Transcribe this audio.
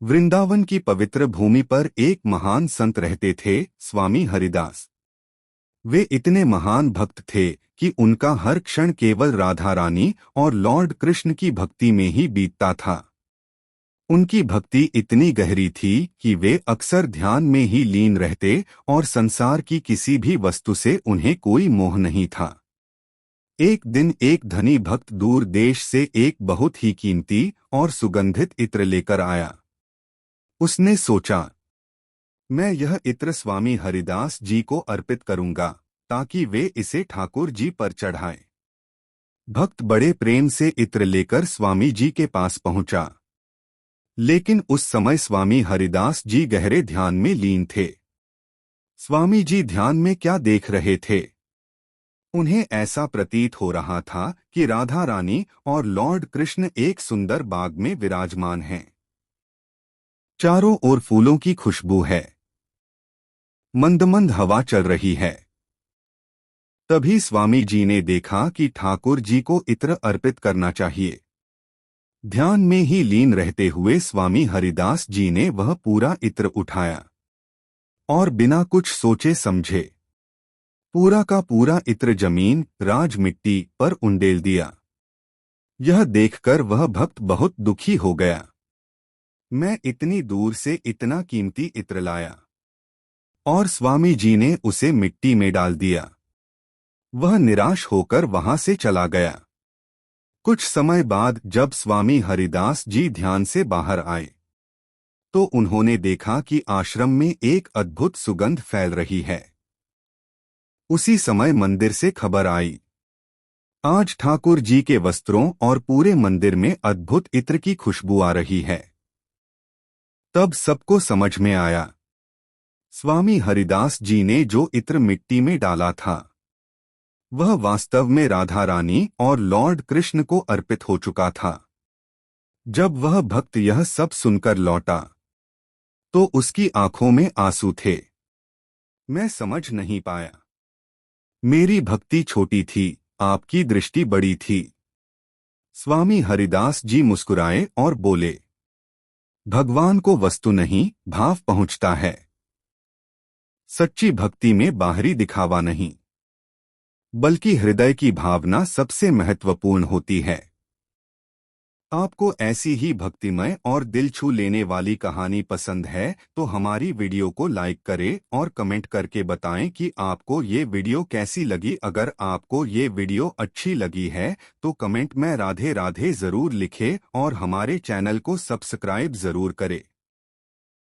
वृंदावन की पवित्र भूमि पर एक महान संत रहते थे, स्वामी हरिदास। वे इतने महान भक्त थे कि उनका हर क्षण केवल राधा रानी और लॉर्ड कृष्ण की भक्ति में ही बीतता था। उनकी भक्ति इतनी गहरी थी कि वे अक्सर ध्यान में ही लीन रहते और संसार की किसी भी वस्तु से उन्हें कोई मोह नहीं था। एक दिन एक धनी भक्त दूर देश से एक बहुत ही कीमती और सुगंधित इत्र लेकर आया। उसने सोचा, मैं यह इत्र स्वामी हरिदास जी को अर्पित करूंगा ताकि वे इसे ठाकुर जी पर चढ़ाएं। भक्त बड़े प्रेम से इत्र लेकर स्वामी जी के पास पहुंचा, लेकिन उस समय स्वामी हरिदास जी गहरे ध्यान में लीन थे। स्वामी जी ध्यान में क्या देख रहे थे? उन्हें ऐसा प्रतीत हो रहा था कि राधा रानी और लॉर्ड कृष्ण एक सुंदर बाग में विराजमान हैं। चारों ओर फूलों की खुशबू है, मंद मंद हवा चल रही है। तभी स्वामी जी ने देखा कि ठाकुर जी को इत्र अर्पित करना चाहिए। ध्यान में ही लीन रहते हुए स्वामी हरिदास जी ने वह पूरा इत्र उठाया और बिना कुछ सोचे समझे पूरा का पूरा इत्र जमीन राज मिट्टी पर उंडेल दिया। यह देखकर वह भक्त बहुत दुखी हो गया। मैं इतनी दूर से इतना कीमती इत्र लाया और स्वामी जी ने उसे मिट्टी में डाल दिया। वह निराश होकर वहां से चला गया। कुछ समय बाद जब स्वामी हरिदास जी ध्यान से बाहर आए तो उन्होंने देखा कि आश्रम में एक अद्भुत सुगंध फैल रही है। उसी समय मंदिर से खबर आई, आज ठाकुर जी के वस्त्रों और पूरे मंदिर में अद्भुत इत्र की खुशबू आ रही है। तब सबको समझ में आया, स्वामी हरिदास जी ने जो इत्र मिट्टी में डाला था वह वास्तव में राधा रानी और लॉर्ड कृष्ण को अर्पित हो चुका था। जब वह भक्त यह सब सुनकर लौटा तो उसकी आंखों में आंसू थे। मैं समझ नहीं पाया, मेरी भक्ति छोटी थी, आपकी दृष्टि बड़ी थी। स्वामी हरिदास जी मुस्कुराए और बोले, भगवान को वस्तु नहीं भाव पहुंचता है। सच्ची भक्ति में बाहरी दिखावा नहीं बल्कि हृदय की भावना सबसे महत्वपूर्ण होती है। आपको ऐसी ही भक्तिमय और दिल छू लेने वाली कहानी पसंद है तो हमारी वीडियो को लाइक करें और कमेंट करके बताएं कि आपको ये वीडियो कैसी लगी। अगर आपको ये वीडियो अच्छी लगी है तो कमेंट में राधे राधे जरूर लिखें और हमारे चैनल को सब्सक्राइब जरूर करें।